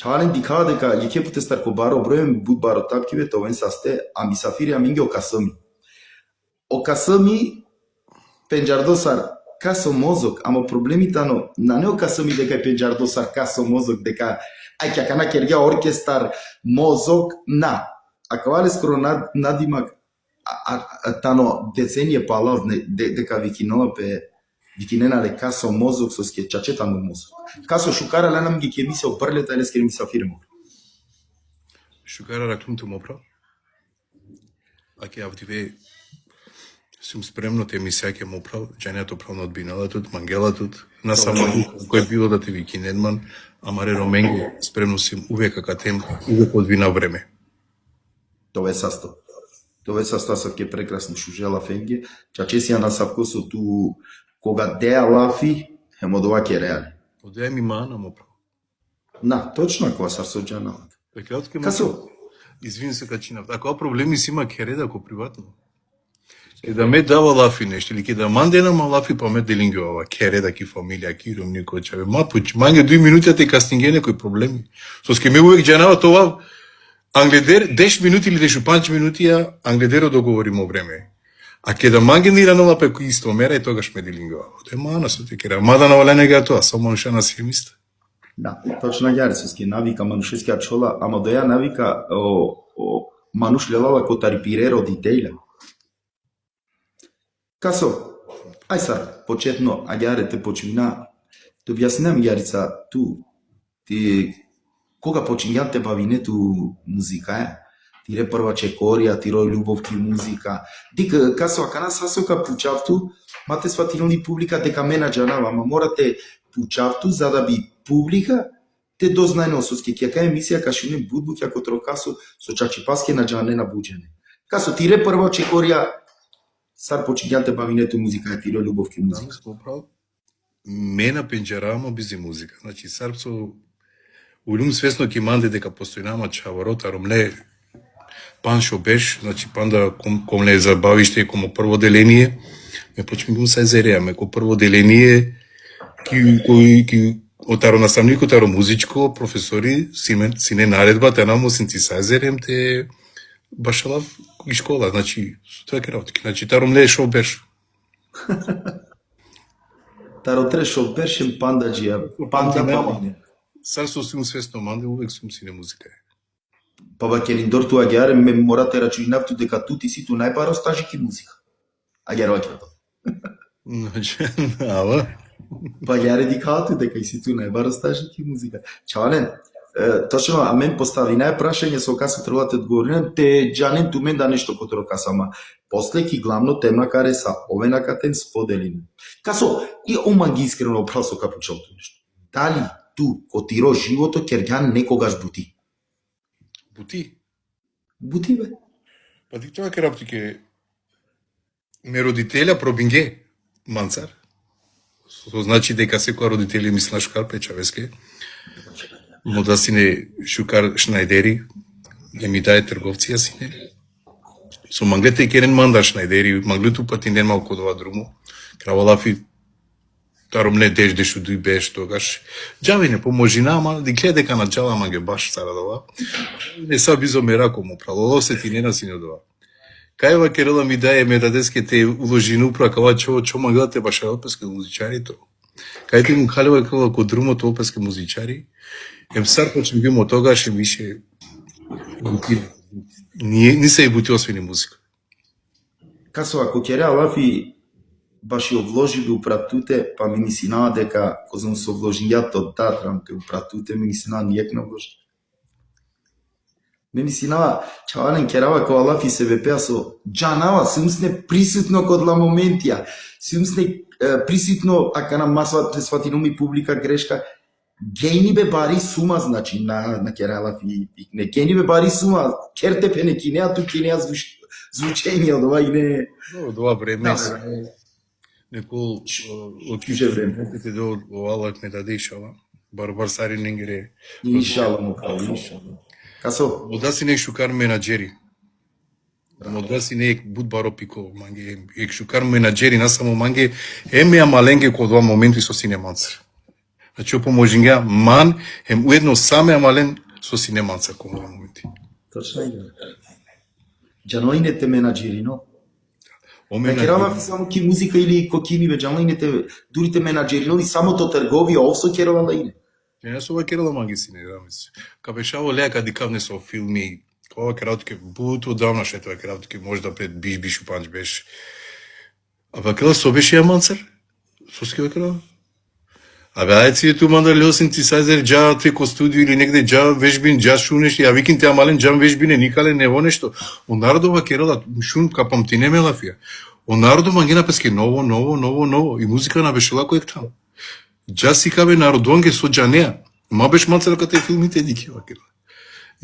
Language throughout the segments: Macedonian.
Çavalen dikha дека yeke putestar ko baro brojem bud baro tapkive to ven saste a misafiri aminge o kasami. O kasami penjardosar kaso mozok, amo problemi tano na ne o kasami дека penjardosar kaso mozok дека ai que kana kerga orkestar mozok na. Acabale skoro nadimak tano decenije palav дека викинова пе викинена де касо мозок со ски чачета на мозок. Касо шукара ленам ги ке ми се опрлета или скери ми се фирмо. Шукара раклунту мопра. Аке автиве сум спремно те мисија ке мопра, џањето правно одбинала тут, мангела тут, на само кој било да те викинедман, амаре роменге спремно сум увек акатем, увек одбина време. Това е састо. Това е састасав ке прекрасно шужела фенге, чачесија на савкосо ту кога деа лафи, хемодова ке реали. Одеа ми мана мопра. На, точно кога сар соџаналат. Касо? Извини се качинав. Ако проблеми си има кере да ко приватно. Ке да ме дава лафи нешто, или ке да мандена ма лафи па ме делингова, кере да ки фамилија, ки ромни кочаве. Ма пуч, манге 2 минути те кастинге некој проблеми. Со ке ме увек џанава това, англедер 10 минути или 5 минути ја англедеро договоримо време. А ке да мангенира нова пеко исто мера и тогаш ме делингова. Оде мана со те кера. Мада на олене га тоа, само мануша на симиста. Да, точно јарисовски навика манушескија чола, ама до ја навика о мануш лелава ко тарипире родителја. Касо, ај сар, почетно, а јарете почина, то објаснам јарица ту, ти кога почињате бавинету музика е, тире прва чекорија, тиро љубовки музика, дика касо акана сасока пучавту, мате сватилни публика дека менаџанава, ама морате пучавту за да би публика те дознае нососки, ќе кај емисија кашуне будбу ќе котро касо со чачипаске на џане на буџене. Касо тире прва чекорија, сар почињате бавинету музика, тиро љубовки музика. Мена пенџарамо бизи музика. Значи сарпсо улум свесно ки манде дека постојнама чаворота ромле паншо беш, значи панда комле забавиште комо прво деление, ме почми гум се зереаме ко прво деление ки отаро наставнико, таро музичко, професори, сине наредба, те намо синтесайзерем, те башалав и школа, значи, тоа е работи. Значи, таро мле шо беш. Таро тре шо бешем пандаджија, панда памане. Сар со сум свесно манде, увек сум сине музика. Па бакериндор туа гјаре, ме морате рачуинавту дека тути си ту најбаро стажики музика. А гјаро акето. Значи, ава. Па јаре дикаату дека и си ту најбаро стажики музика. Чавален, точно, а мен постави нај прашање со касо требате одговорен, те џанен ту мен да нешто котро касама. После ки главно тема каре са овена катен споделиме. Касо, и оман ги искрено прасо капучалто нешто. Дали ту, котиро живото, кергјан некогаш бути? Бути? Бути, бе. Па ти тоа ке работи ке ме родителја пробинге манцар. Со значи дека секоја родители мисла шукар печавеске. Мода сине шукар шнајдери, ја ми даде трговција сине. Со манглете керен манда шнајдери, манглету пати не малку дова друмо. Кравалафи таром не дешу дуј беш тогаш. Џави не поможина, ама ди гледа дека на џала манге баш цара дова. Не са бизо мерако му пралоло се ти не на сине дова. Кајва керела ми даде ме дадеске те уложину пракава чо манглате баш опеске музичарито. Кајте му халева кала ко друмото опеске музичари. Ем сар почем ги му тогаш им више не се и бути освени музика. Касо, ако ќе лафи баш ја вложи би упратуте, па ми мислинава дека козам со вложињато татрам ке упратуте, ми мислинава нијек вложи. Ми мислинава, чавален керава кога лафи се бепеа со џанава, се умсне присутно код ла моментија, се умсне присутно, ака на масва сватино ми публика грешка, гејни бе бари сума, значи, на керала фи, не гејни бе бари сума, керте пе не кинеа, ту кинеа звучење од ова и не... Од ова време некол Чуже време. Те до овалак ме даде ишала. Барбар сари ненгере. Иншала му прави, иншала. Касо? Мода си не шукар менаџери. Мода си не буд баро пико манге. Ек шукар менаџери, на само манге, еме ја маленге код ова моменти со синеманцар. Значи, опоможинга ман, хем уедно саме амален со синеманца кому моменти. Точно е. Джаноинете менаџери, но? Омена, Керама само ки музика или кокини бе джаноинете дурите менаџери, но и самото трговија овсо керава да иде. не со ова керала магисине, да мисли. Кабешаво лека дикавне со филми, ова кератке буту давна шетова кератке можда пред биш упанч беше. Абе кела со беше јаманцар? Со скива керала? Абе ајде си ту манда лёсин ти сајзер джа треко студио или негде джа вежбин джа шу нешто, ја викин те амален джа вежбине никале нево нешто. Он народова керала шун капам ти не мелафија. Он народова ги напеске ново и музика на беше лако ек таму. Джа си кабе народонге со джанеа. Ма беше мацара кате филмите дикива керала.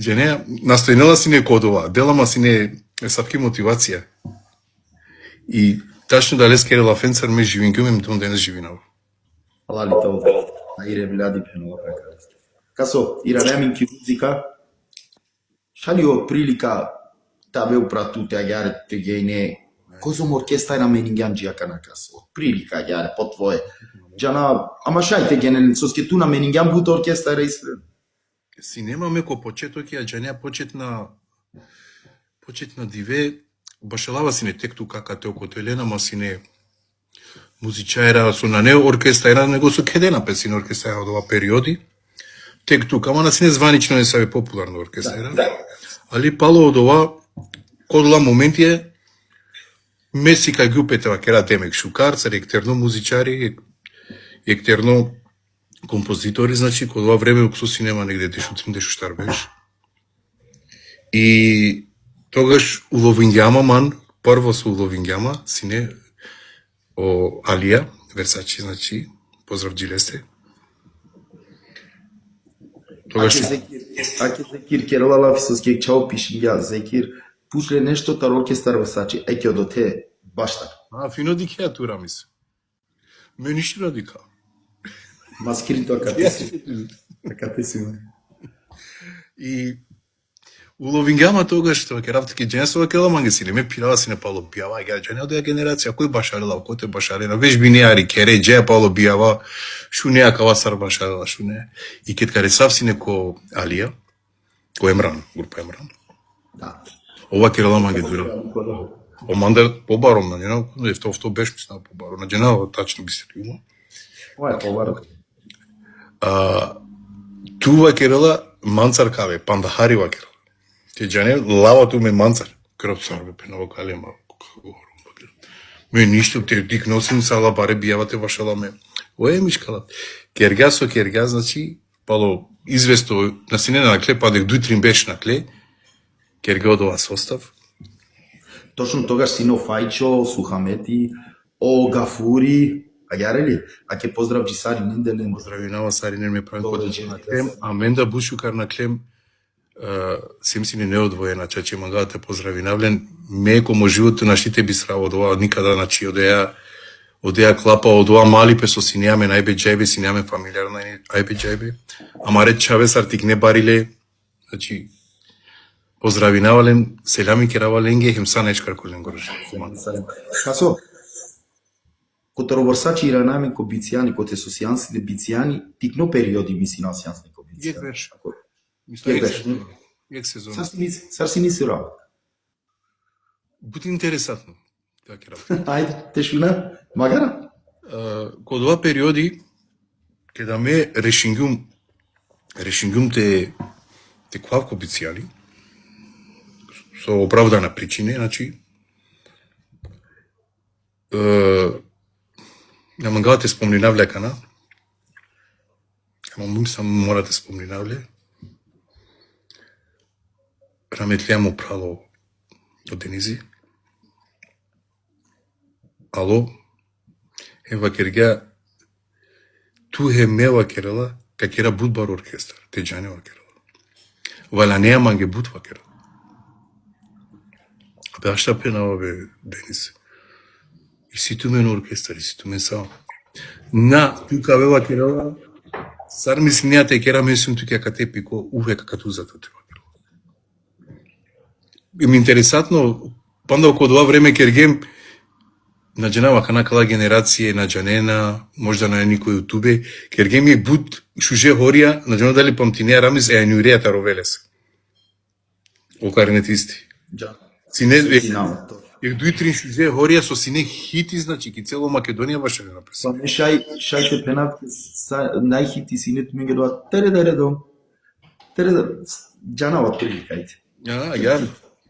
Джанеа настојнела си не кодова, делама си не савки мотивација. И тачно да лес керала фенцар ме живин кюмем тон денес живинава. Алали тоа. Аире влади пено така. Касо иранемин ки музика шалио прилика табе упрату те агаре те гейне козом оркестра менинган джиака на касо. Прилика агаре по твое. Джана ама шајте генен соски ту на менинган бут оркестра испре. Синема меко почеток ја джанеа почетна диве башалава сине тек ту кака те окото Елена масине музичаера со на не оркестра, него со кедена песина оркестра од ова периоди. Тек тука, ама на сине званично не се популарна оркестра. Али пало од ова, кодла моменти е, меси кај групете кера темек шукарцар, ектерно музичари, ектерно композитори, значи, код ова време со синема негде дешу штар беше. И тогаш уловингјама ман, прво со уловингјама, сине, о Алија, Версачи, значи, поздрав джилесте. Тогаш... Аке Зекир керала фисоски чао пишиња, Зекир, пушле нешто тар оркестар Версачи, еке одоте, баштар. Фино дикеа тура мис. Ме ништо радика. Маскирито акате си. И уловингјама тогаш што ќе рафтики дженсова кела мангесиле ме пирава си не пало бијава га джене од генерација кој башарела кој те башарена веж бинеари кере дже пало бијава шунеа кава сар башарела шуне и кет каре сав си неко Алија кој Емран група Емран Да. ова керела манге дура о мандер побаром на нена ефто беше мисна побаром на джена тачно би се има Ова е побаром. тува керела манцар каве пандахарива керела Те джане лавато ме манцар. Крот сарбе пеново калема. Ме ништо те дик носим сала баре бијавате вашала ме. Ое мишкала. Кергас, значи, пало известо на сине на кле, падек 2-3 беше на кле. Керга од ова состав. Точно тогаш сино Фајчо, Сухамети, О Гафури, ајарели, а ке поздрав Джисари Ненделен. Поздравинава Саринен ме прави подачи на клем, а Менда Бушукар на клем Семсине неодвоена, чаче мага те поздравинавлен, меко мо живото нашите бисра од ова никада, значи од еа клапа, од ова мали песо си неаме најбе џајбе, си неаме фамилиарна ајбе џајбе, ама ред Чавес артик не бариле, значи поздравинавален, селами кераваленге, хемса нечкар колен горже. Касо, кото Версачи иранами ко бицијани, коте со сеансите бицијани, тикно периоди миси на сеансни ко бицијани. Гек беше. Мисля, ек сезон. Сар си ниси работа. Бути интересатно. Така ќе работи. Ајде, те шуна, магара? Код ова периоди, када ме решингум те клавко бицијали, со оправдана причина, значи, на мангала те спомнинавле кана, ама мум сам мора те спомнинавле, раметлија му прало од Денизи. Ало, ева кергја, ту е мева керела, ка кера будбар оркестар, те джанева керела. Валя неа манге будва керела. Абе, ашта пенава бе, Денис. И си ту мен оркестар, и си ту мен сао. На, тука вева керела, сар мисли неа те кера месум тука ка те пико, увека кату зато те. Ми интересатно, панда околу това време кергем наџенава канакала генерација наџанена, можда на никој ютубе, ker ги ми бут шуже хорија, наџено дали памтинеа рамис е анюреата ровелес. Окарнет исти. Џа. Сине Знам. Ек дуи три шуже хорија со сине хити, значи ки цело Македонија баше не написа. Па не шајте пенат најхити синет ми гедоа тередо. Џанава приликајте. Ја.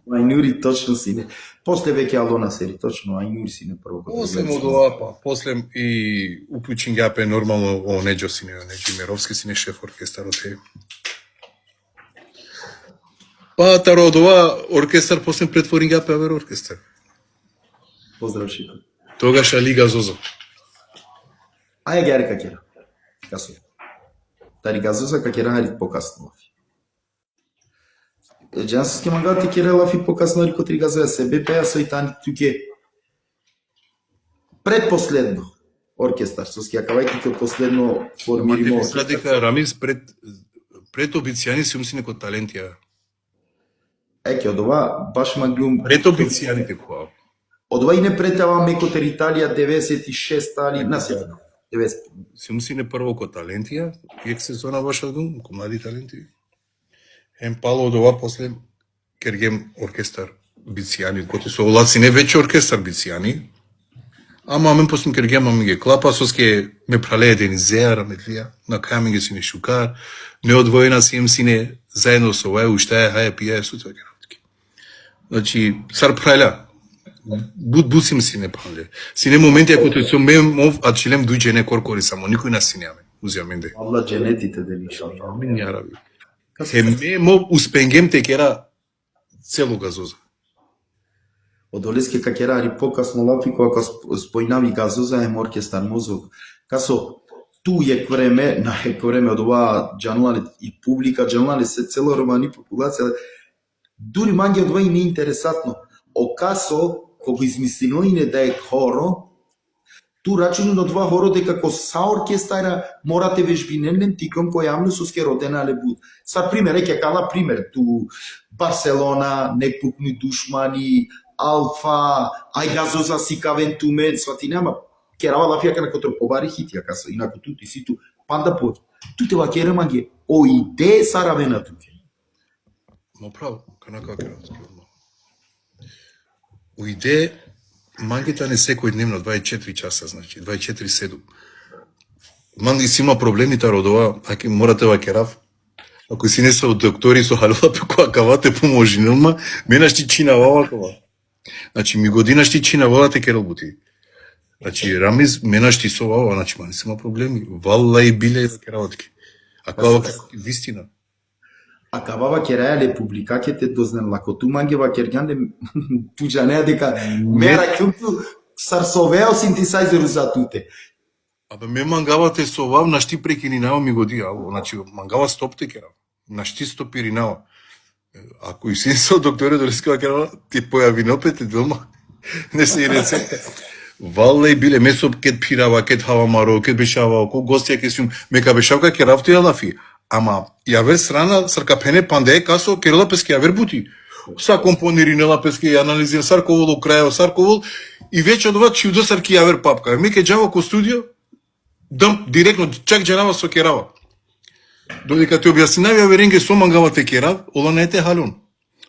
Ајнури точно сине. После веќе Алона сери, точно Ајнури сине прво. После модова, па, после и уклучен гапе нормално о Неџо сине, Неџо Мировски сине шеф оркестарот е. Па Тародова оркестар после претворин гапе авер оркестар. Поздрав Шико. Тогаш Лига Зозо. Аја ги арика кера. Касо. Тари газоза ка кера арит покасно лафи. Джанс ке мангати кера лафи покасно арит котри газоја себе пеја со итани туке. Предпоследно оркестар со ски акавајки ке последно формиримо. Дека Рамис пред обицијани се умси неко талентија. Еќе од ова баш маглум. Пред обицијаните која. Од ова и не претава мекотер Италија 96 али на се 90. Се умси не прво ко талентија, ек сезона баш албум, ко млади таленти. Пало од ова после кергем оркестар бицијани, коти со олаци не веќе оркестар бицијани. Ама мен после кергем ами ги клапа, соске ме пралее денизеа, раметлија, на кај ги сине шукар, неодвоена си им сине заедно со ова, уштаја, хаја, пијаја, сутва гератки. Значи, сар праля, бусим си не прале. Сине моменти, ако тој со мен мов, а чилем дујđe не коркори само, никој нас синеаме, узјаменде. Алла дженетите да ни шалја. Амин ја раби. Ме мов успенгем те кера цело газоза. Од Олеске ка керари покасно лафи кога спојнави газоза ем оркестар мозок. Касо ту ек време, на ек време од ова джанулале и публика, джанулале се цело романи популација. Дури манги од ова и не интересатно. Окасо, кога измислиноине да е хоро, ту рачуни на два хоро дека ко са оркестара морате вежбинелен тиком кој јавно со ски родена лебут. Са пример, еќе кала пример, ту Барселона, Непукни душмани, Алфа, ај газоза си кавентумен, свати нема, керава лафија на котро побари хитија каса, инако тути си ту, панда под. Туте ва кера маге, о иде саравена туке. Мо право, канака кера. Уиде мангите не секој дневно 24 часа, значи 24/7. Манги си има проблеми та родова, аки морате ва керав. Ако си не са од доктори со халила која кавате поможи, нема, менаш ти чина вала. Значи ми година шти чина вала те керал бути. Значи Рамис менаш ти со вала, значи мани си има проблеми. Валла и биле кераватки. А кава вистина. А кавава керајале публикакете дознен лакоту манге ва кергјанде пуџанеа дека мера кјупту сарсовео синтесајзеру за туте. Абе ме мангавате со вав, на шти прекининава ми годи, значи мангава стопте керав. На шти стопиринава. Ако и си со докторе Долескава керава, ти појави нопете дома. Не се и рецепта. Валле биле месо кет пирава, кет хавамаро, кет бешава, ко гостија ке сум, мека бешавка керавти алафи. Ама јавер страна сркапене панде касо керла песке јавер бути. Са компониринела песке ја анализира сарковол крајо сарковол и веќе од ова чудо сарки јавер папка. Ми ке џава ко студио дам директно чак џанава со керава. Додека ти објаснинави јаверенге со мангава те керав, ола не те халон.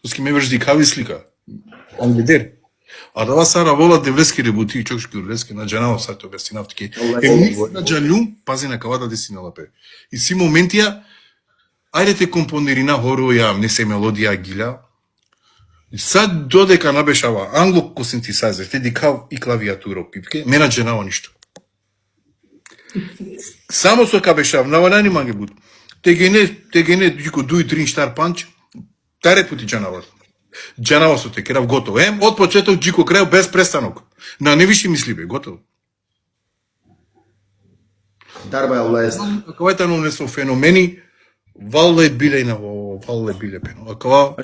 Оски ме вежди кави слика. Ангедер. А дава сара вола девлески ребути, чокшки урлески на џанава са те објаснинав таки. На џанлум, пази на кавада десинала пе. И си моментија ајде те компонирина хоро ја не се мелодија гиля. Сад додека набешава англо ко синтесајзер, те дикав и клавиатура пипке, мена џенава ништо. Само со кабешав, навалани манге буд. Те гене дико дуи трин штар панч, таре пути џанава. Џанава со те керав готово. Од почеток џико крај без престанок. На не виши мисли бе, готово. Дарба е лесно. Кавајта но не со феномени, валле биле на валле биле пено. А кава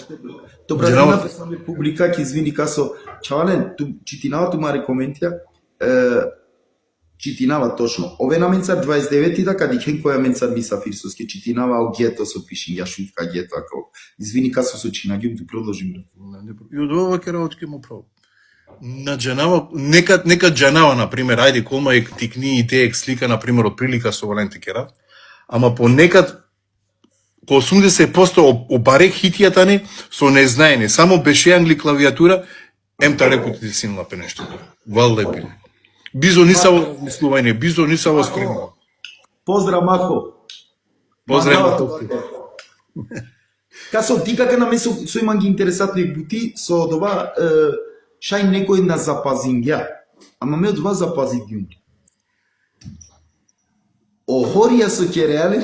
Добра, една саме публика ќе извини касо чавален, читинава тума рекоментија, читинава точно. Ове на менцар 29 да кади кен која менцар мисафир со ке читинава о гето со пишин, ја шутка гето ако. Извини касо со чинагим да продолжим. И од ова керавот ке му право. На джанава, нека джанава, например, ајде, колма е тикни и те слика, например, од прилика со Валенти Керав, ама понекад, по 80% обаре хитијата не, со незнаене, само беше англи клавиатура, емта рекоти си налапе нешто. Вале биле. Бизо нисаво размислување, бизо нисаво спремно. Поздрав, Махо. Поздрав, Махо. Касо, ти како на ме со имам ги интересатни бути, со това шај некој на запазингја. Ама ме од това запазингјун. Охорија со кереале,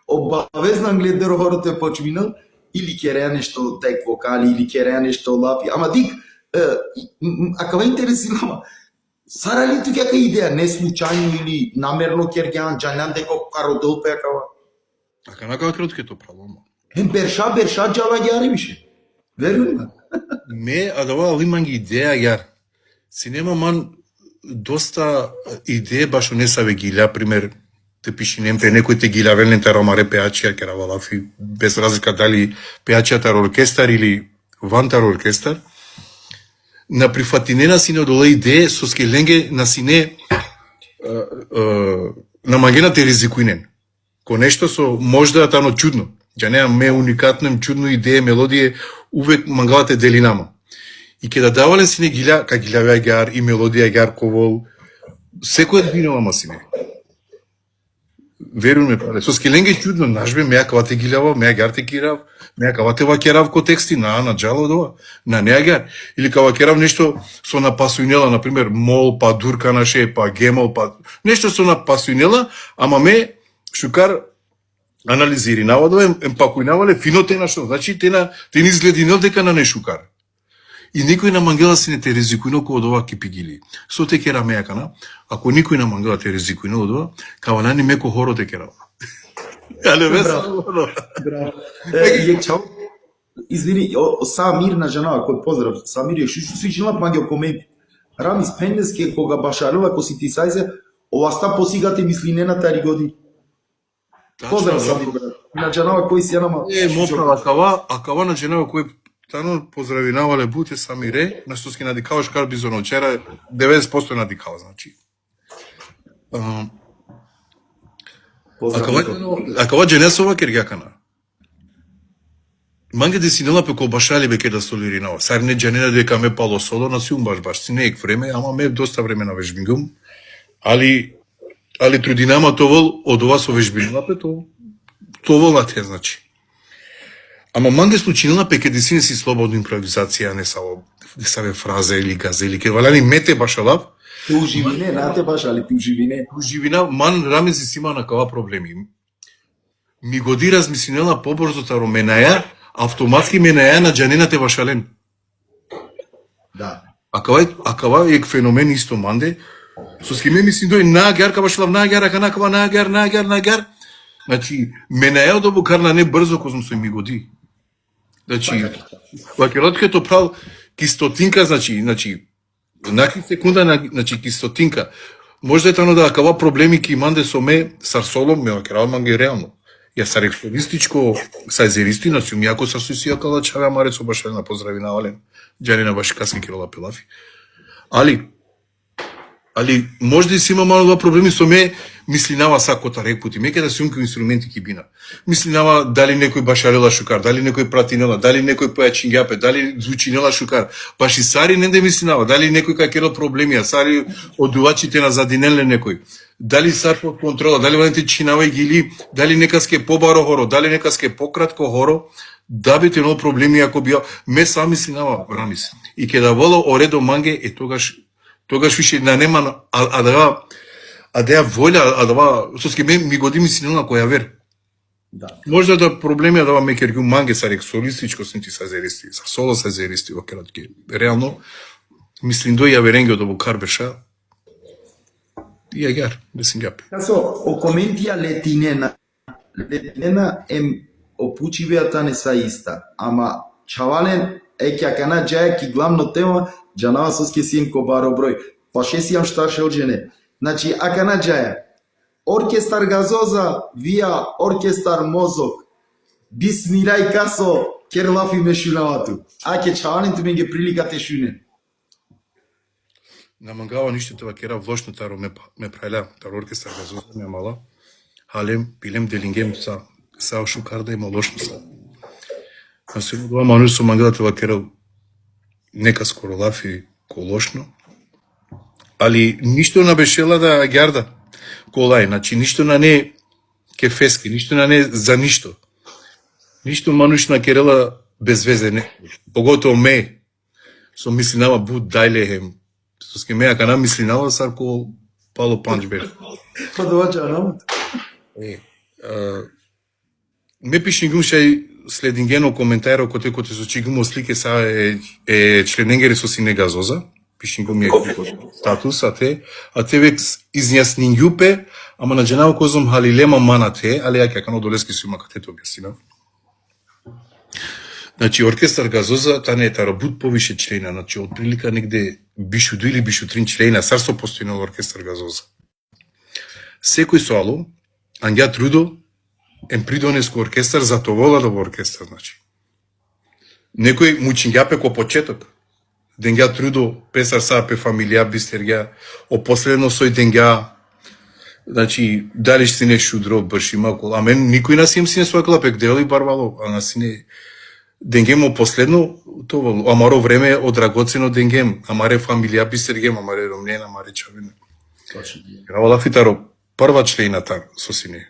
обавезно гледер хорото е почминал, или кереа нешто тек вокали, или кереа нешто лапи. Ама дик, ако ве интересирама, сара ли тук јака идеја, не случајно или намерно кергјан, джањан деко кародол пекава? Така на како кратко то правилно. Берша джава јари више. Верувам. Ме, а да ова имам ги идеја јар. Синема ман доста идеја баш не са ве гилја, пример, те пиши немпре, некој те гилја велен таромаре пеачија, кера валафи, без разлика дали пеачијатар оркестар или вантар оркестар. На прифатинена сине одоле идеја со скеленге на сине на магената ризикуинен. Ко нешто со можда тано чудно. Ја немам ме уникатно, чудно идеја, мелодија, увек мангалате делинама. И ке да давален сине гилја, ка гилјавја гјар и мелодија гјар ковол, секој динова масине. Веруваме, пале. Со скеленге чудно, нажбе, меја кава те гилјава, меја гјар те кирав, меја кава те вакерав ко тексти, на джало дова, на неа гјар. Или кава керав нешто со напасуинела, например, мол, па дурка наше, па гемол, па нешто со напасуинела, ама ме шукар анализири наводува, емпакуинавале фино те нашо, значи те ни изглединел дека на не шукар. И никој на мангела си не те ризикуинал ко од ова кипигили. Со те кера мејакана, ако никој на мангела те ризикуинал од ова, кава нани меко хоро те кера. Але без Браво. Чао. Извини, Самир на жена, кој поздрав, Самир е свичнила мангел коме Рамис Пендеске кога башарила ко си ти сајзе, ова ста посигате мислинена тари години. Поздрав Самир, на жена кој си нама. Мопра, акава на жена кој тано поздравинавале буте Самире, на што ски надикаваш кар бизоно вчера, 90% надикава, значи. Акава Дженесова кергјакана. Манге де си нелапе кол башали бе ке да солиринава. Сар не Дженена дека ме пало соло на сиум баш си не ек време, ама ме доста време на вежбингум. Али трудинама товол од ова со вежбингапе, товол на те, значи. Ама манге случинила пеке да си слободна импровизација, не са фраза или газели, ке валяни мете башалав. Ти уживине, на те башали, ти уживине. Уживина, ман рамези си има на кава проблеми. Ми годи размислинела побрзо таро менаја, автоматски менаја на джанената башален. Да. Акава е феномен исто манде, со скиме мислим дој нагар кабашалав, нагар. Значи, менаја да букарна не брзо кога сум ми годи. Значи, вакелотке то прав кистотинка, значи, наки секунда, значи, кистотинка. Може да тано да акава проблеми ки манде со ме, сарсолом, ме вакерал манге реално. Ја сарексолистичко, сајзеристи, на сум јако сарсусија кала чавја маре со башалена поздрави на Ален, джани на башикаски кирола пелафи. Али може да си има мало два проблеми со ме, мислинава сакота рекпути, меќе да се умки инструменти ки бина. Мислинава дали некој башарела шукар, дали некој пратинела, дали некој појачињапе, дали звучинела шукар. Баш и сари не да мислинава, дали некој кај керел проблемија, сари одувачите на задинеле некој. Дали сар под контрола, дали валенте чинава и гили, дали некаске побаро хоро, дали некаске пократко хоро, да би тенол проблеми ако би ме сам мислинава Рамис. И ке да воло оредо манге е тогаш више на нема а да ја волја, со ски ми годи мислинела која вер. Да. Може да проблеми да ме кергу манге са рексолистичко синти сајзеристи, са соло сајзеристи во кератки. Реално мислим дој ја веренге до Букарбеша. И агар, мислим јапе. Касо, о коментија летинена опучивејата не са иста, ама чавален ќе кана джаја ки главно тема джанава со ски сим ко баро број. Па ше си јам шта шелџене. Значи, акана джаја. Оркестар газоза, вија оркестар мозок. Бисмилај касо, кер лафи ме шунавату. Аке чавален ту ме ге приликате шунен. На мангава ништо те вакера влошно таро ме прајля, таро оркестар газоза ме мала. Халем, пилем делингем са шукарда има лошно са. А се тоа мануш со мангава те вакера нека скоро лафи колошно. Али ништо на бешела да гјарда колај, значи ништо на не кефески, ништо на не за ништо. Ништо мануш на керела без везе не. Поготово ме со мислинава буд дајлехем. Со ски ме ака на мислинава сарко пало панч бе. Па доваѓа нам. Ме пишнингум шај следингено коментаро коте со чигумо слике са члененгери со сине газоза. Пишнингум е статус, а те век изјаснингјупе, ама на дженаво козом халилема манате, али ја кано долески сума кате то објаснина. Значи, оркестар газоза, та не е тарабут повише члена, значи, од прилика негде бишу 2 или бишу 3 члена, сарсо постојно оркестар газоза. Секој соало, Ангја Трудо, придонеско оркестар, затовола да во оркестар, значи. Некој мучињапе ко почеток. Денгја Трудо, песар са пе фамилија бистергја, опоследно сој денгја, значи, дали си не шудро, баш има кол, а мен никој на сим си не својкала пек дели барвало, а на си не денгемо последно, тоа, амаро време од драгоцено денгем, амаре фамилија бистергем, амаре ромнен, амаре чавина. Гравала фитаро, прва члената со сине.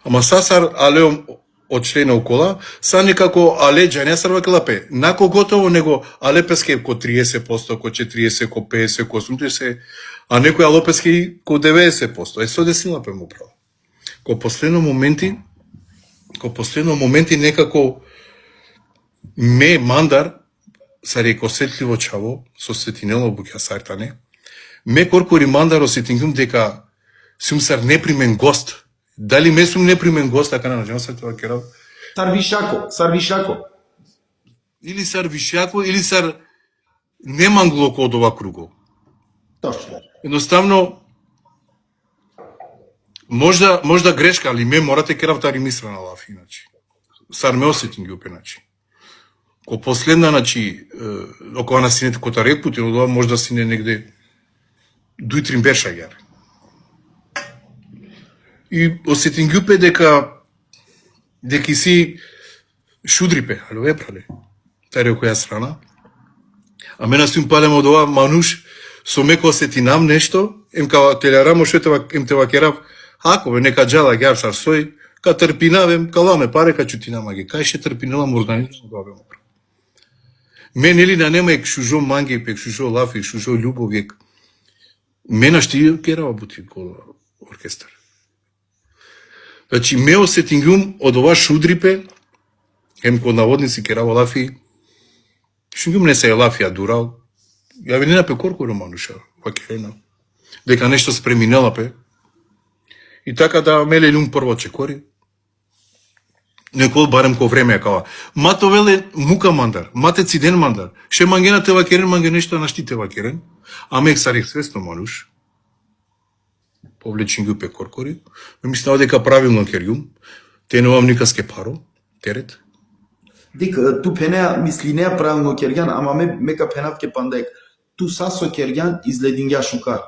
Ама сасар алеом од члена окола, са некако але джања сарвакала пе. Нако готово него але песке ко 30%, ко 40%, ко 50%, ко 80%, а некој алопески ко 90%. Со десила пе му право. Ко последно моменти некако ме мандар, са реко сетливо чаво, со светинело буќа сартане, ме коркори мандар осетингум дека сум сар непримен гост. Дали ме сум непримен гост, така на наџено се тоа керав? Сар Или сар вишако, или сар неманглоко од ова круго. Точно. Едноставно, можда грешка, али ме морате керав тари мисла на лаф, иначе. Сар ме осетим ги опеначи. Ко последна, значи, около на синете кота рекпути, но тоа можда сине негде 2-3 беша јар. И осетим ги опе дека си шудрипе, али ве прале. Таре која страна. А мене сум палем од ова мануш, со меко осетинам нешто, ка телерамо шетева, те вакерав, ако бе нека джала гјар сар сој, ка трпинавем, каламе паре, ка чутинама ги. Кај ше трпинелам организм, тоа бе мокро. Мен или на нема ек шужо манги, пек шужо лафи, шужо љубов, ек. Мена шти керава бути ко оркестар. Значи, ме осетингум од ова шудрипе, ко наводници керава лафи, шунгум не се е лафи, а дурал. Ја ви не напе корко романуша, вакерена. Дека нешто спреминела пе. И така да меле лум прво чекори. Некој барем ко време кава. Мато веле мука мандар, мате циден мандар. Ше мангена те вакерен, манге нешто на штите вакерен. А мек сарих свесно мануш. Повлечен ги пе коркори. Ме мислева дека правилно керјум. Те немам никаске паро, терет. Дик, ту пенеа мислинеа правилно кергјан, ама мека пенав ке пандек. Ту сасо кергјан изледингја шукар.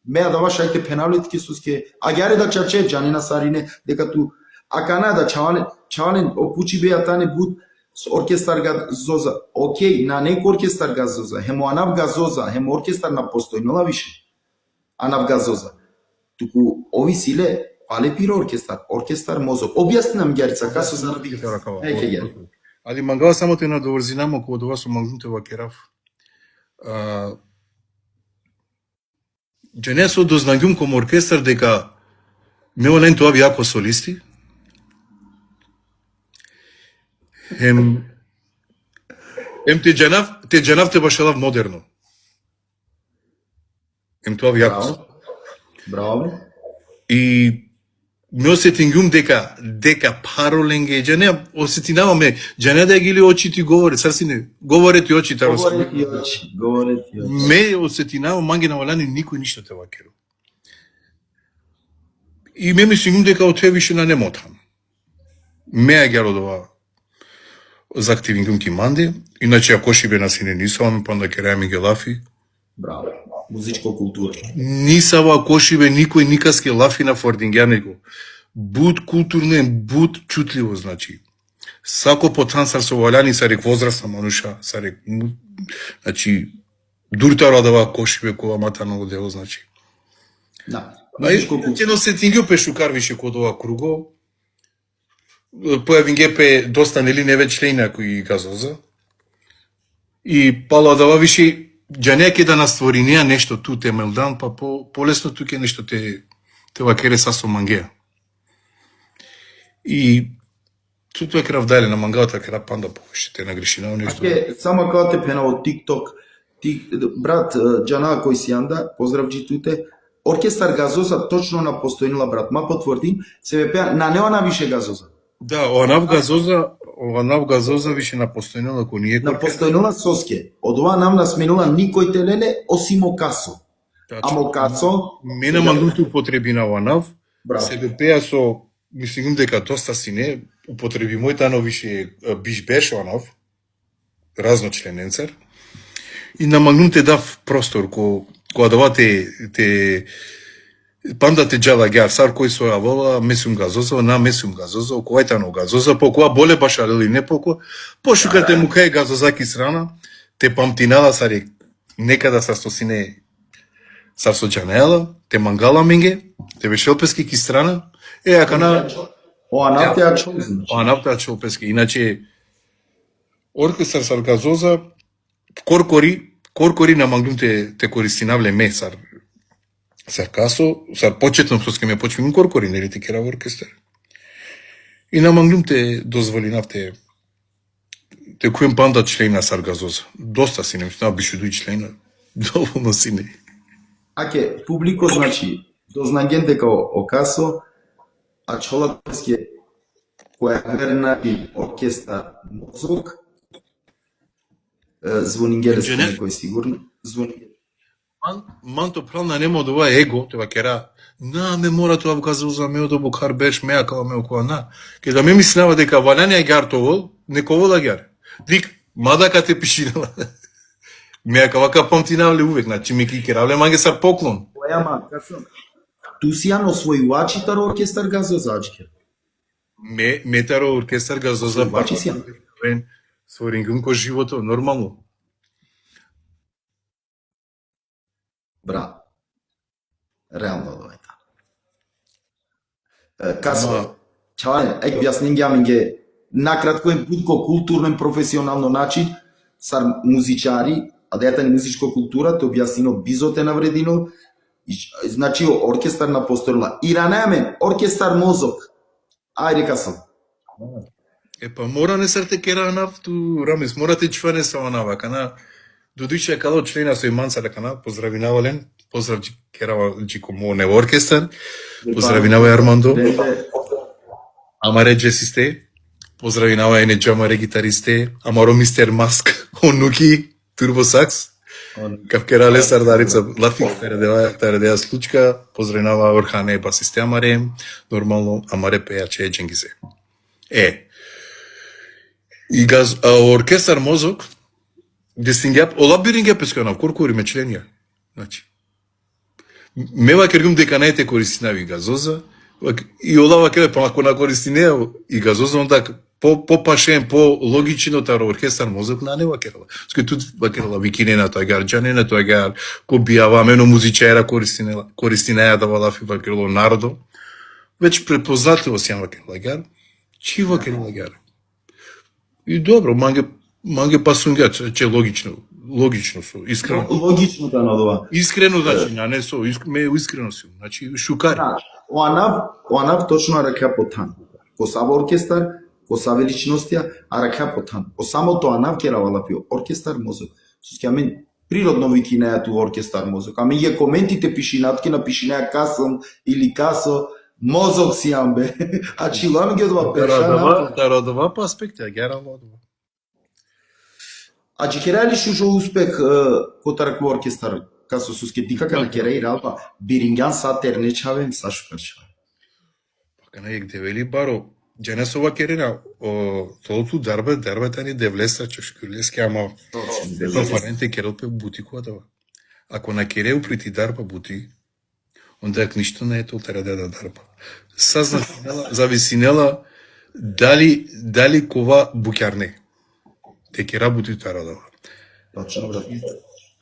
Меа да вашајте пеналит ки суске. Агјаре да чарче джанина сарине, дека ту акана да чавален опучи беа тане буд с оркестар газоза. Окей, на неко оркестар газоза, хемо анав газоза, хемо оркестар на постојнола више. Анав газоза. Туку ови силе але пиро оркестар мозок. Објасни нам Гјарица, касо заради Еке Гјари. Али мангала само те надоврзинам околу ова со мангнуте вакерав. Джене со дознагјум ком оркестар дека ме олен тоа јако солисти. Ем те джанав те башелав модерно. Ем тоа јако. Браво. И ме осетингум дека пароленге джане осетинаваме джане да ги ли очите говори сарсине говорат и очите Говорат и очи. ме осетинава манги на валани никој ништо те вакеру. И ме мислингум дека од тоа више на немотам. Ме ја ова за активингум ки манди, иначе ако шибе на сине нисам, панда керами ги лафи. Браво. музичко култура. Ни сава кошиве, никој никаске лафи на фордингјанико. Буд културно, буд чутливо, значи. Сако потансар со валяни сарек возрастна мануша, сарек, значи, дурта радава кошиве кога матано дело, значи. Да. Едно се тингио пешукар више код ова круго. Појавинге пе доста нели неве члена кои газоза. И пало дава више џанеа ке да наствори неа нешто ту те мелдан, па полесно туке нешто те вакере са со мангеа. И туто е крав дале на мангалата крав панда повише те нагрешинава нешто. Само кога те пена од TikTok, брат џана кој си анда, поздравџи туте. Оркестар газоза точно на постојнила брат, ма потврдим, се ве пеа на неа на више газоза. Да, онав газоза више на постојнила кој ние на постојнила соске. Од ова нам насменила никој телеле осим Окасо. Амо Кацо, мене мангуту употреби на онав, браво. се ве пеа со, мислам дека доста си не употреби мојта но више биш беше онав, разночлененцар. И на мангнуте дав простор кога дава те панда те джала гар сар кој со авола месум газоза на месум газоза којтано газоза по која боле башарели не поко пошукате му кај газоза кисрана те памтинала сари некада са стосине са со џанела те мангала менге те вешелпески кисрана акана Оа нафтеа чолзин. нафтеа чолпески иначе оркестар сар газоза коркори на мангнуте те користинавле ме сар касо, сар почетно со ме почнем коркори, нели те кера оркестар. И на мангнум те дозволинавте те којем панда члена сар газоза. Доста си не мислам бише дуј члена. Доволно си не. Аке, публико значи дознаген дека Окасо а чолапске која верна и оркестар мозок звонингеле се некој сигурно звонингеле. Манто правна нема од ова его, тоа кера, ме мора тоа газоза ме од букар беш меа кава ме окоа на. Ке да ме мислева дека валяне гар товол, неково да гар. Дик, мадака те пишинала. Меа кава памтинавле увек, значи ми ки керавле манге сар поклон. Појама, касо. Ту си ано освојувачи таро оркестар газозачке. Метаро оркестар газоза Освојувачи си. Со рингунко живото, нормално. Бра. Реално дојта. Касо, чаваје, објаснинѓаминге накратко е будко културно и професионално начин сар музичари, а дета музичко култура, те објаснино бизоте навредино, значи оркестар на посторила. И ранемен, оркестар мозок. Ајде касо. Па мора не срте кера нафту рамес, мора те чване са онава, кана додујче кало члена со иманца да кана поздравинавален, поздрав керава комо не оркестар, поздравинава Армандо, амаре джесисте, поздравинава ене джамаре гитаристе, амаро мистер Маск, онуки, турбо сакс, кавкерале сардарица, лафик, таредеа случка, поздравинава Орхане басисте амаре, нормално, амаре пејаче дженгизе. И оркестар мозок, дестингјап, ола бирингјап ескана, коркори ме членија. Значи, мева кергум дека најте користинави газоза, и олава келе, па ако на користинеа и газоза, онда по-пашен, по-логично таро оркестар мозок на нева керала. Ској тут вакерала викинена тоа гар, джанена тоа гар, ко бијава, мено музичаера користинеа да валафи вакерало народо. Веќе препознатливо си вакерала гар, чи вакерала гар. И добро, манге пасунга, че логично со, искрено. Логично да надова. Искрено, значи, не со, искрено си, значи, шукари. Оанав точно рака потан. Ко сава оркестар, ко сава личностија, а рака потан. О самото анав керавала пио оркестар мозок. Сускја мен природно викинеа ту оркестар мозок. Ами ја коментите пишинатки на пишинеа касом или касо, мозок си амбе. А чилам ги одва першана. Тарадова па аспекти, а гера лодова. А че керали шужо успех котарак оркестар касо суске дика кана кераи ралпа бирингјан са тернечавен са шукарчава. Кана ек девели баро, дженесова керена, толку дарбетани девлеса чешкулески, ама конференте керел пе бутикова дава. ако на кереу прити дарпа бути, онда ако ништо не е тоа треба да дарпа. Зависинела дали кова букјарне. Те ке работи тара да. Точно.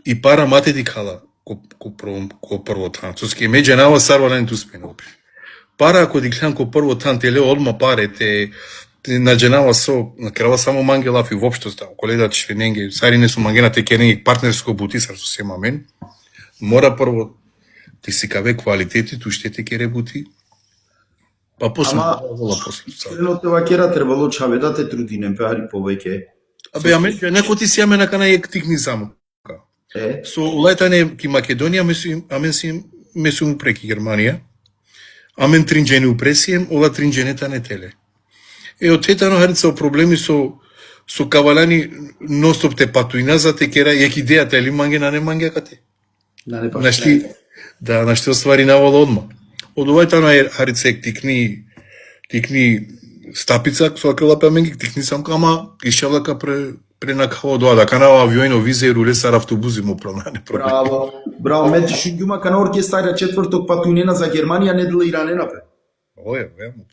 И пара мате ди кала ко прво тан. Со ски меѓа нава сарвален ту спена. Пара ако ди клан ко прво тан теле одма паре те наџенава со на крава само мангелаф и воопшто става. Коледа члененге, сари не су мангена те керенги партнерско бутисар со сема мен. Мора прво ти си каве квалитети ту ще те ке ребути. Па после вола после. Едно тоа кера требало чаве да те труди не пеари повеќе. Абе аме некој ти си аме на кана ек тикни само. Со улетане ки Македонија ме сум преки Германија. Амен тринџени упресием, ола тринџенета не теле. Од тетано харица проблеми со кавалани ностоп те патуина за те кера ек идејата или мангена не мангекате. Нашти оствари навала одма. Од овајтано харица ек тикни стапица со акрила менги тикни самка, ама ишчалака пренакао доа да канава авионо визе руле сар автобузи му пронане. Браво, мети шуѓума кана оркестара четврток патуинена за Германија не дела иранена пе. Оје, вемо.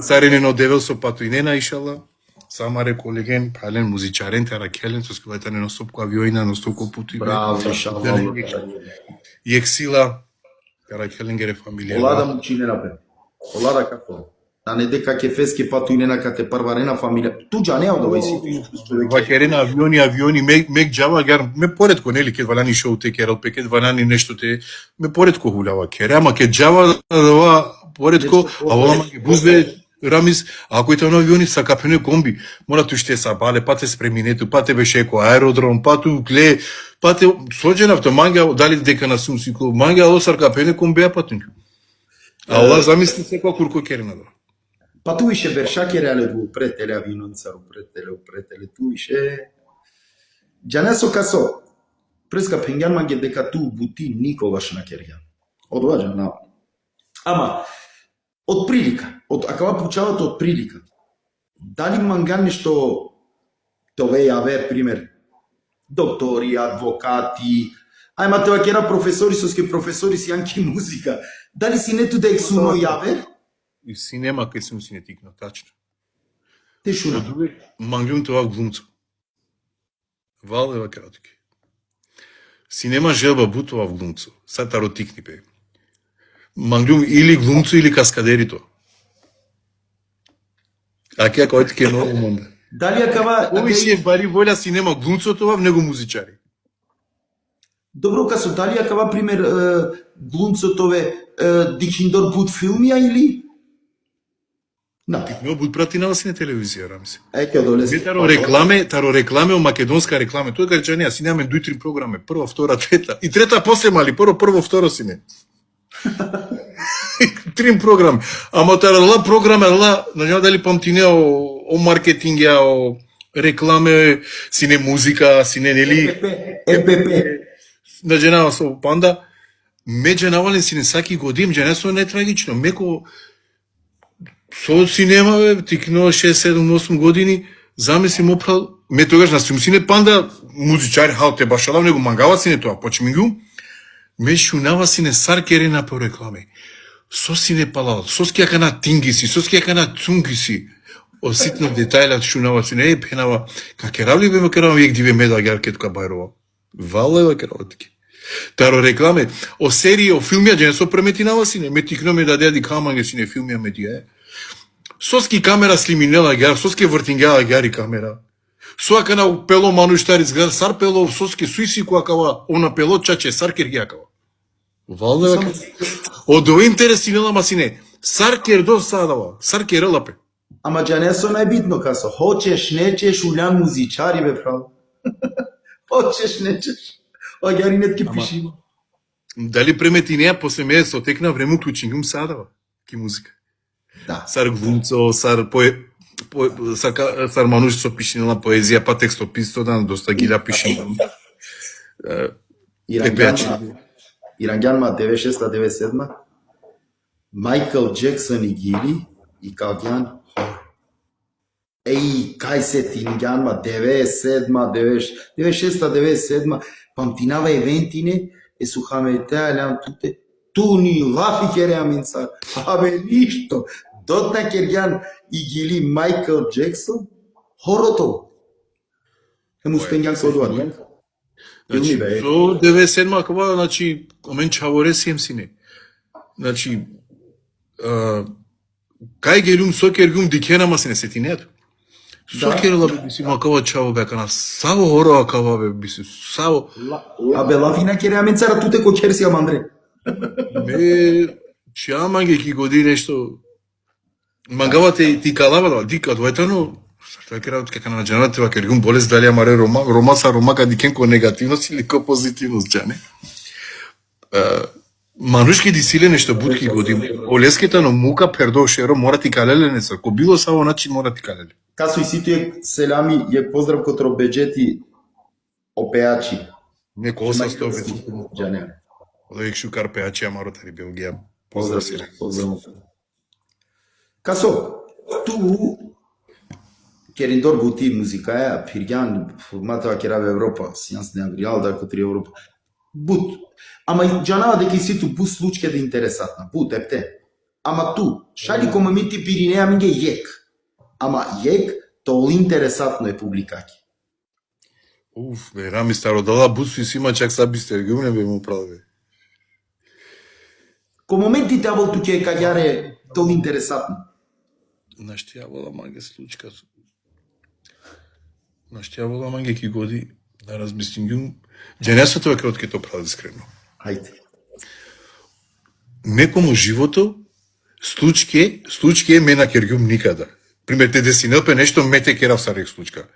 Сарени но девел со патуинена ишала. Самаре колеген, пален музичарен, тера келен, со скувајта не ностопко авионина, ностопко путуи. Браво, шалва. Јексила, тера келен гере фамилија. Олада му чинена пе. Олада како? Да не дека ке феске патуинена кате парварена фамилија. Туџа не од овој си. Вакерена авиони, мек джава гар, ме поредко, нели, ке валани шоу те керал, пекет валани нешто те, ме поредко хулява кере, ама ке джава да поредко, а волама ке бузбе, Рамис, ако ите на авиони са капене комби, мора ту ште са бале, па те спреминету, па те беше еко аеродром, па ту кле, па те соđена авто манга, дали дека на сум сикло, манга осар капене комби, па ту. А ола замисли се како курко керена да. Па ту ише бершакере, але во претеле авионца, претеле, ту ише... Джанесо касо, преска пенгјан манге дека ту бути никогаш на керјан. Одваѓа на... Ама, од прилика, акава получавате од прилика. Дали манган нешто тоа јаве, пример, доктори, адвокати, ајма тоа кера професори, соске професори си јанки музика. Дали си нету да ексуно јаве? И синема кај сум си не тикнал, тачно. Те шуна. Мангјум тоа глумцо. Валева кратки. Синема желба бутова в глумцо. Сад таро тикни пе. Мангјум или глумцо или каскадерито. Аке кој ти ке ново монда. Дали акава... Ови си е бари волја синема глумцо тоа в него музичари. Добро, касо, дали акава пример глумцотове Дикиндор буд филмија или? Но буд прати на сине телевизија, рамисе. Еќе долеси. Таро рекламе, о македонска рекламе. Тој граѓанија си немаме 2-3 програме, прва, втора, трета. И трета после мали, прво, второ сине. 3 програми. Ама тара програма, не знам дали памтине о маркетинг, о рекламе, сине музика, сине нели. ЕПП. На женава со панда, меѓа навален сине саки годин, женесо не трагично. Меко со синема, тикно 6, 7, 8 години, замислим опрал, ме тогаш на сине панда, музичари, хаоте башалав, него мангава сине тоа, почмингу, ме шунава сине сар керена по рекламе. Со сине палал, со скјака на тингиси, со скјака на цунгиси, о ситно детајлат шунава сине, пенава, каке равли бе ме керава, јек диве меда гјарке тука бајрова. Валева кераватики. Таро рекламе, о серија, о филмија, джене со преметинава сине, ме тикноме да деди каманге сине филмија ме дија. Соски камера слиминела гјар, соски вртингела гјари камера. Соака на пело мануштариц гар, сар пело соски суиси коакава, она пело чаче, сар кер гјакава. Валева од интересинела масине, сар кер до садава, сар керела пе. Ама джанесо најбитно касо, хочеш, нечеш, улјан музичари бе право. Хочеш, нечеш. А гјари нетки пишима. Дали премети неа после ме со текна време уклучингум садава ки музика. Да. Сар глумцо, сар мануш со пишинела поезија, па текстописто, да, доста гиля пишинела. Ирангјанма 96-97, Майкл Джексон и Гили и Калгјан Хор. кај се тинѓанма 97-ма, 96-та, 97-ма, памтинава евентине, сухаме теалјам туте, туни лафи кереам инсар, абе ништо, дотна кергјан и гили Майкл Джексон, хорото, му спењан со одуат. Значи, до 97-ма кога, значи, омен чаворе сине. Значи, кај гелум со кергум дикенама се не сетинето. Со керела биси макава чаво бека на саво хора акава биси саво. Абе лафина кереам инсара туте ко керсија мандре. Ме чаманге ки годи нешто. Мангава ти калава дика доетано. Тоа кера од како на джаната ва кергум болест дали амаре рома са рома ка дикен ко негативност или ко позитивност џане. Манушки ди силе нешто будки годи. Олескета но мука пердо шеро мора ти калеле не са. Ко било само начин мора ти калеле. Касо и ситу е селами е поздрав ко тробеџети опеачи. Неко са сто веќе. Џане. Одек шукар пеачи амаро тари Белгија. Поздрав си. Поздрав. Касо, ту Кериндор гути музика е, пирѓан, форматава кераве Европа, сијанс не агриал, да котри Европа. Бут. Ама џанава дека и ситу бу случке да интересатна. Бут, епте. Ама ту, шали кома ми ти пиринеа минге јек. Ама јек, тоа интересатно е публикаки. Уф, бе, рами стародала бусу и сима чак сабистер гумне бе му праве. Ко моменти тавол ту ќе каѓаре тоа интересатно. Знаеш ти ја вола манге случка. Знаеш ти ја вола манге ки годи да размислим гум. Дженесото е кротке тоа прави искрено. Хајде. Некому живото случке мена кергум никада. Пример те десинелпе нешто мете керав сарек случка.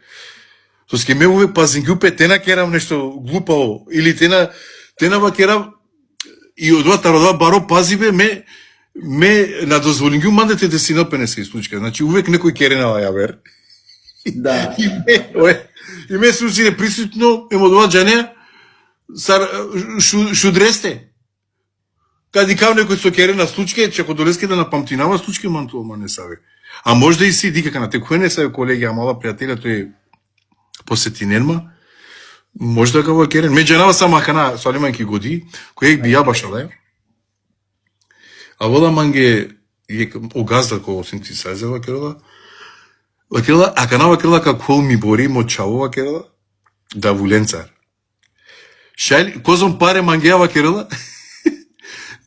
Со ски ме увек пазингјупе тена керав нешто глупаво или тена ва керав и одва тародва баро пазибе ме надозволингју мандете десинелпе не се случка. Значи увек некој керенала ја вер. Да. И ме случи присутно емо дова џанеа сар шудресте. Кади кав некој со кере на случке, че ако долеске да напамтинава случке мантуома не саве. А можда и си дика на те кој не саве колеги, а мала пријателја тој посетиненма. Можда кава керен. Ме џанава сама хана салиманки годи, кој би ја башале. А вода манге огазда ко синтезајза вакерла. Вакерла, а канава вакерла како ми бори мочаво вакерла. Да вуленцар. Шајли, козом паре мангеа вакерла.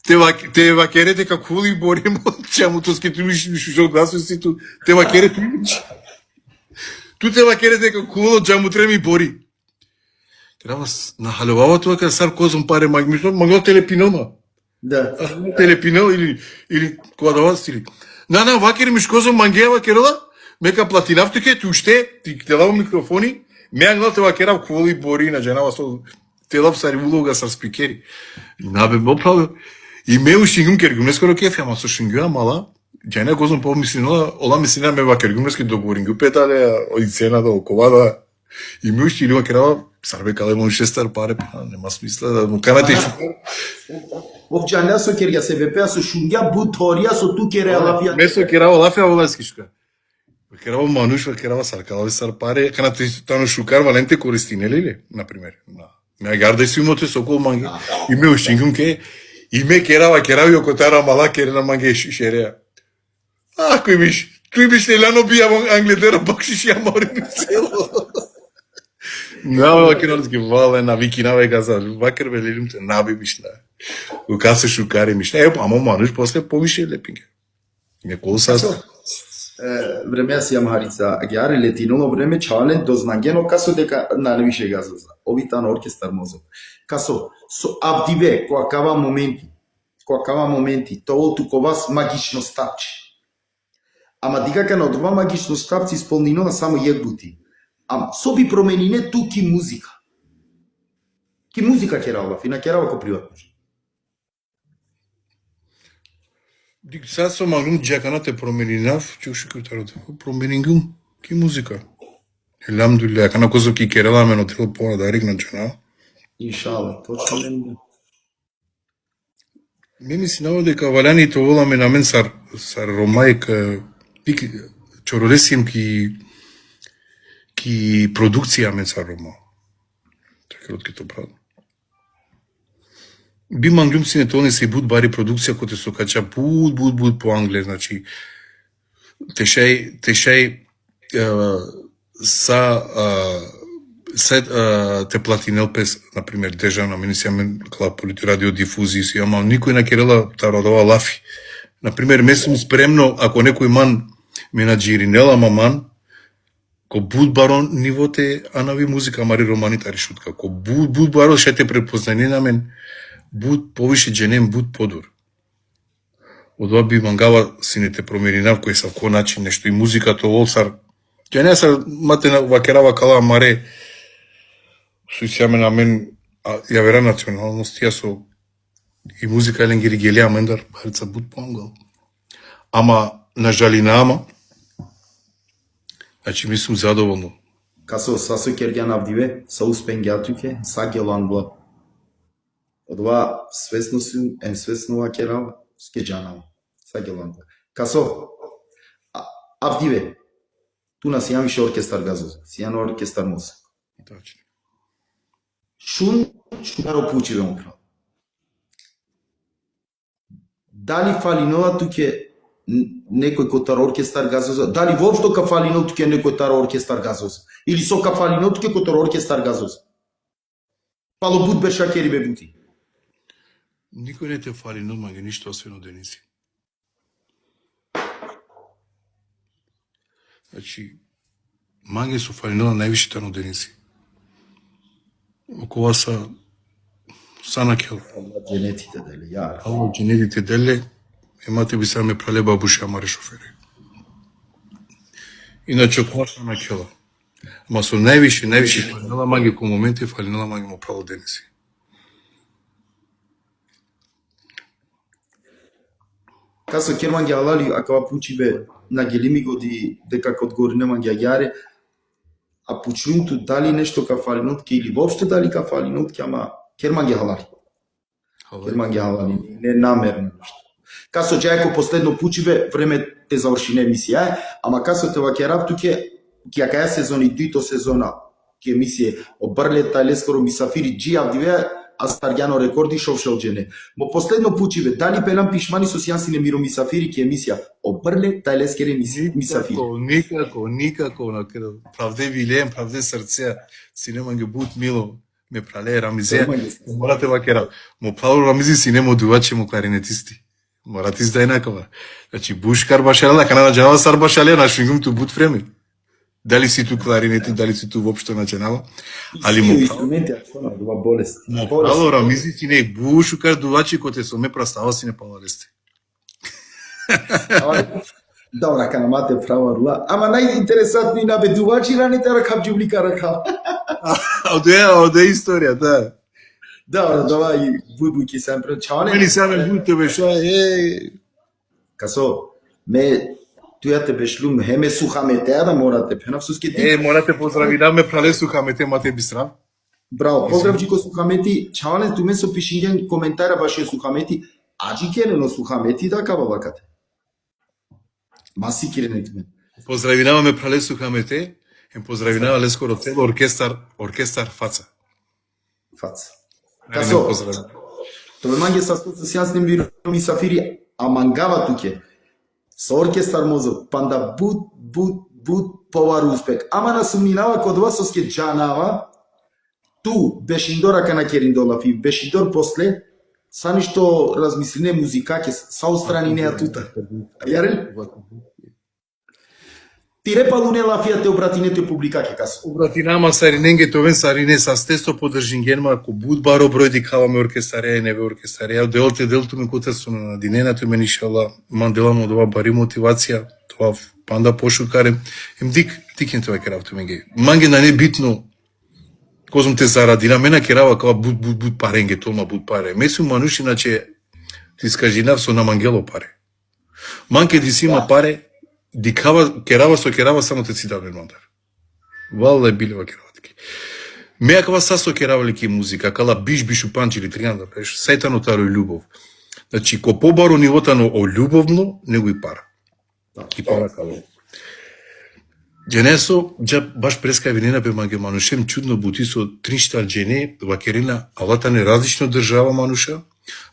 Те вакерете како ли боримо, чаму то ски тумиш шо гласо си ту. Те вакерете ту те вакерете како ло джаму треми бори. Треба на халовава тоа кога сар козом паре магло телепинома. Да. Телепинел или кога да стили. На вакери миш козом мангеа вакерла, мека платинавтуке туште, ти телаво микрофони, меа те вакера коли бори на джанава со телав сари улога сар спикери. Набе моправо. И ме ушингум кергум нескоро кефе, ама со шингуа мала, џајна козом помислила, ола мислина ме ва кергум нески договорингу петале, од цена да окова да. И ме ушилива керава, сарбе кале мон шестар паре, нема смисла да му канате шукар. Ов џања со кергја СБП, со шунгја буторија, со ту кереа лафија. Ме со керава лафија воласки шукар. Керава мануш, керава саркалави сар паре, канате тано шукар, валенте користине леле, например. Ме гарда си умоте со кол манги. И ме ушингум ке, и ме керави око тара мала керена манге шереа. Кој биш, тој биш лелано бија англедера бакшиш ја мори ми цело. Наве кералски вале на вики наве каза, вакер бе лелим те наби биш на. Укасе шукари миш. Амо мануш после повише лепинге. Некој сас. Времеа си амхарица, агјаре летиноло време чален дознагено касо дека навише газаза. Овитан оркестар мозок. Касо со авдиве која кава моменти, тоа туко вас магично стапчи. Ама дикака на два магично стапци исполнинува само јебути. Ама соби променине ту ки музика. Ки музика керава, фина керава ко приватно. Дик сад со магнум џакана те променинав, чуши кутарот. Променингум, ки музика. Елhamdülillah, кана козо ки керала ме нотел по дарик на џана. Иншалла, точно не. Ме ми си наводи дека валяни то воламе на мен сар ромајк пик чоролесим ки ки продукција Менцар Рома. Така открито правда. Би манглумци тони се буд бари продукција кој се кача буд по англе, значи тешај те платинел пес, например, державна менисија мен клап полити радиодифузии си, ама никој на керела тарадова лафи. Например, ме сум спремно, ако некој ман менаджиринела маман, ко буд барон нивоте анави музика мари романитари шутка. Ко буд барон ше те препознани на мен, буд повише дженем, буд подор. Одва би мангава сините промеринав кој са ко начин нешто и музиката олсар. Ќе не са мате на вакерава кала маре сујсјаме на мен ја вера националностија со и музика еленгери гелија мендар барица буд по ангол. Ама на жалина ама значи ми сум задоволно. Касо сасо кергјан авдиве, са успен гјатуке, са гелангла. Одва свесно сум, свесно вакерав, скеджанав, са гелангла. Касо, авдиве, tu na sijam više orkestar gazoz, sijam orkestar moza. Точно. Шун шунаро пучиве управо. Дали фалинова туке некој котар оркестар газоз, дали воопшто ка фалинов туке некој тар оркестар газоз, или со ка фалинов туке котар оркестар газоз. Пало буд бер шакери бе бути. Никој не те фали, но маге ништо освен од Дениси. Значи, маге со фалинова највише тано Дениси. Окова са на кел. Дженетите дели, ја. Ало дженетите деле, емате би са ме прале бабуши амаре шофери. Иначе окова са на кела. Ама со највише фалинова маге ко моменти фалинова маге му прало Дениси. Касо керман ги алали, акава пучибе на гелими годи дека код горинема ги агјаре, а пучунту дали нешто ка фалинотке или воопшто дали ка фалинотке, ама керман ги алали. Керман ги алали, не намерно нешто. Касо джајко последно пучибе, време те завршине емисија, ама касо те вакерав туке, ки акаја сезони, дуито сезона, ки емисија, обрле тајлескоро мисафири, джи авдивеа, а Старјано рекорди шовшел джене. Мо последно пучиве, дали пелам пишмани со сјансине миро мисафири ки емисија, обрле тајлескере мисафири. Никако, на правде вилеем, правде срцеа, синема ги бут мило, ме прале рамизеа, морате вакера. Мо прало рамизи синемо дуваче му кларинетисти. Морате издајнакава. Значи, бушкар башалена, канада джава сар башалена, на швингум ту бут време. Дали си ту кларинети, дали си ту воопшто начинава. Али му инструменти, ова болест. Ало рамизи си не бушу кар дувачи коте со ме прастава си не паларесте. Да, рака на мате права рула. Ама најинтересантни на бедувачи раните рака џублика рака. Оде историја, да. Да, давај бујки сам пречаване. Мени саме буте беша, Касо, ме туја те бешлум, хеме сухамете, да морате, пенав суски. Морате поздравидаме прале сухамете, мате бистрав. Браво, поздрав джико сухамети, чаване туме со пишинген коментара баше сухамети, аджи керено сухамети да кавалакате. Маси керенете мен. Поздравинаваме прале сухамете, поздравинава лескоро цел оркестар Фаца. Фаца. Касо, тоа манге са сјасни миро мисафири, а мангава туке. Со оркестар мозок, панда буд повар успех. Ама на сумнинава код вас оске джанава, ту бешиндора кана кериндолафи, бешиндор после, са ништо размислине музикаке, са устрани неа тута. Јарел? Тире палуне лафијате обратинете публикаке, касо. Обратинама сариненге товен сарине са стесто подржингенма, ако буд баро број дикаваме оркестарија и неве оркестарија, делту ме кутесто на диненато ме нишала, манделам од ова бари мотивација, тоа панда пошукарем, дикен тоа керавто менге. Манге на небитно, козум те зарадина, мена керава кава буд паренге, толма буд паре. Месу мануш, иначе, ти скажинав со на мангело паре. Манке дисима паре, дикава, керава со керава, само те си дабен мандар. Валла е билева керава таки. Меја кава са со керава леки музика, кала бишу панчили, тријан да пеш, сајтано таро и љубов. Значи, ко побаро нивотано о љубовно, него и пара. И пара кава. Geneso, già baš preska vinena pe mange manushem čudno buti со 3-4 жени вакерина, алата не различно држава мануша,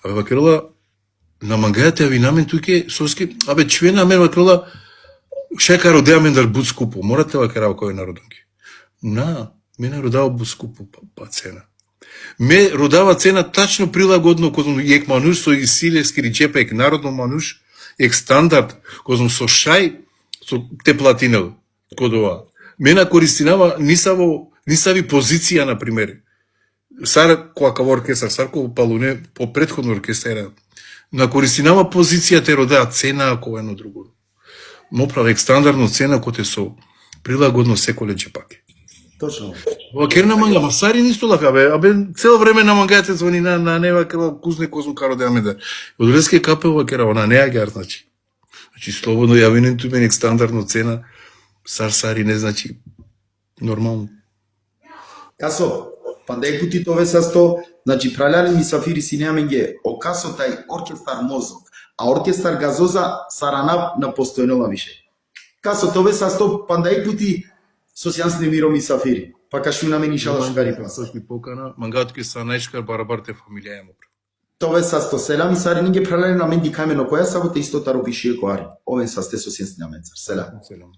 абе вакерила на мангајата винамен туке соски, абе чвена мен вакерила шека родеа мен дар буд скупо, морате вакерава кој народонки. На, мене родава буд скупо па цена. Ме родава цена тачно прилагодно козом ек мануш со силевски ричепа ек народно мануш, ек стандард козом со шај со те платинел кодова. Мена користинава нисави позиција на пример. Сар која оркестар, сар која палуне по претходно оркестра. На користинава позиција те родеа цена кој едно друго. Но правек стандардно цена кој те со прилагодно секоле джепаке. Точно. Вакерна манга, ма сари нисто лака, абе цело време на мангајате звони на нева кела кузне козу каро да да. Од Леске капе вакера, она не агар, значи. Значи слободно јавинен ту менек стандардно цена, сари не значи нормално. Касо, пандеј пути тове састо, значи праляли мисафири синеаменге, о касо тај оркестар мозок, а оркестар газоза сарана на постојнова више. Касо тове састо, пандеј пути сосјанс немиро мисафири. Па кашу на мени шала шугари па. Сошни покана, мангаат ке са најшкар барабарте фамилија емо. Тове састо, селам и сари нинге праляли на мен дикамено која сабота исто таро пишие коари. Овен састе сосјанс на менцар. Селам. Селам.